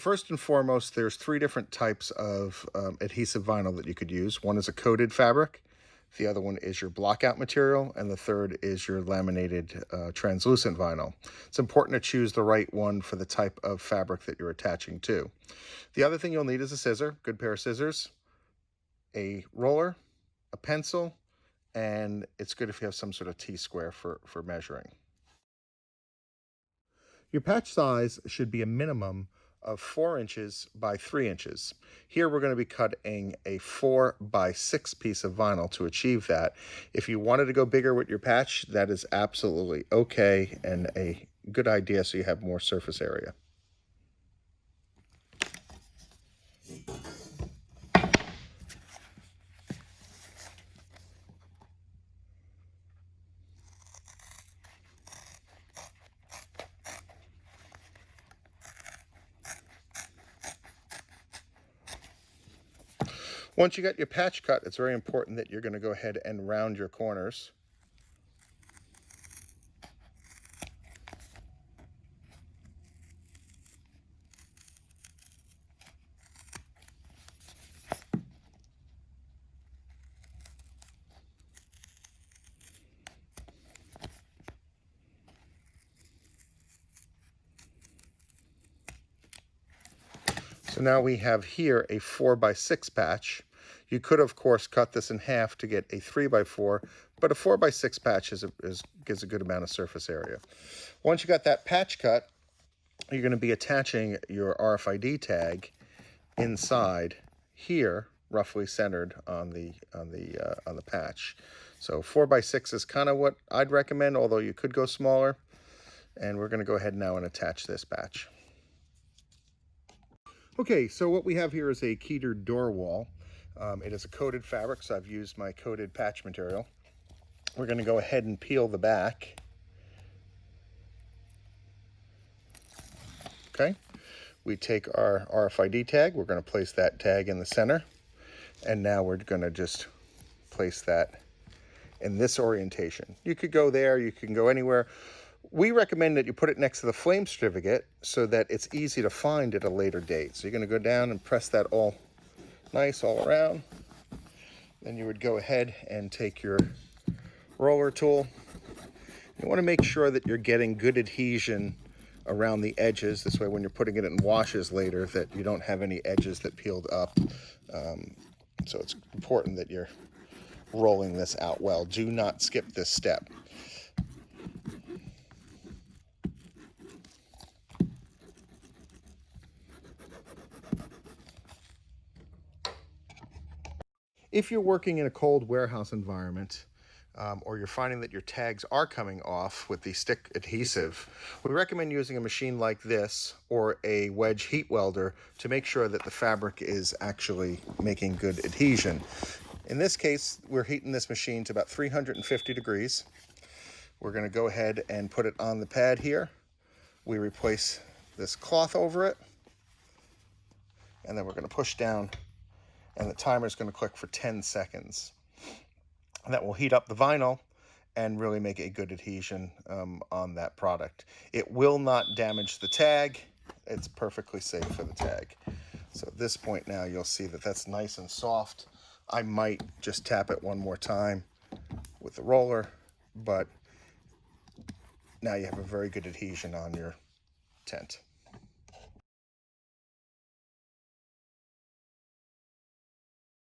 First and foremost, there's three different types of adhesive vinyl that you could use. One is a coated fabric, the other one is your blockout material, and the third is your laminated translucent vinyl. It's important to choose the right one for the type of fabric that you're attaching to. The other thing you'll need is a scissor, good pair of scissors, a roller, a pencil, and it's good if you have some sort of T-square for measuring. Your patch size should be a minimum of 4 inches by 3 inches. Here we're going to be cutting a 4 by 6 piece of vinyl to achieve that. If you wanted to go bigger with your patch, that is absolutely okay and a good idea so you have more surface area. Once you got your patch cut, it's very important that you're going to go ahead and round your corners. So now we have here a 4 by 6 patch. You could, of course, cut this in half to get a 3 by 4, but a 4 by 6 patch gives a good amount of surface area. Once you got that patch cut, you're going to be attaching your RFID tag inside here, roughly centered on the patch. So 4 by 6 is kind of what I'd recommend, although you could go smaller. And we're going to go ahead now and attach this patch. Okay, so what we have here is a keyed door wall. It is a coated fabric, so I've used my coated patch material. We're going to go ahead and peel the back. Okay, we take our RFID tag, we're going to place that tag in the center, and now we're going to just place that in this orientation. You could go there, you can go anywhere. We recommend that you put it next to the flame certificate so that it's easy to find at a later date. So you're going to go down and press that all nice all around. Then you would go ahead and take your roller tool. You want to make sure that you're getting good adhesion around the edges. This way when you're putting it in washes later that you don't have any edges that peeled up. So it's important that you're rolling this out well. Do not skip this step. If you're working in a cold warehouse environment, or you're finding that your tags are coming off with the stick adhesive, we recommend using a machine like this or a wedge heat welder to make sure that the fabric is actually making good adhesion. In this case, we're heating this machine to about 350 degrees. We're going to go ahead and put it on the pad here. We replace this cloth over it, and then we're going to push down, and the timer is going to click for 10 seconds. And that will heat up the vinyl and really make a good adhesion on that product. It will not damage the tag. It's perfectly safe for the tag. So at this point now, you'll see that that's nice and soft. I might just tap it one more time with the roller, but now you have a very good adhesion on your tent.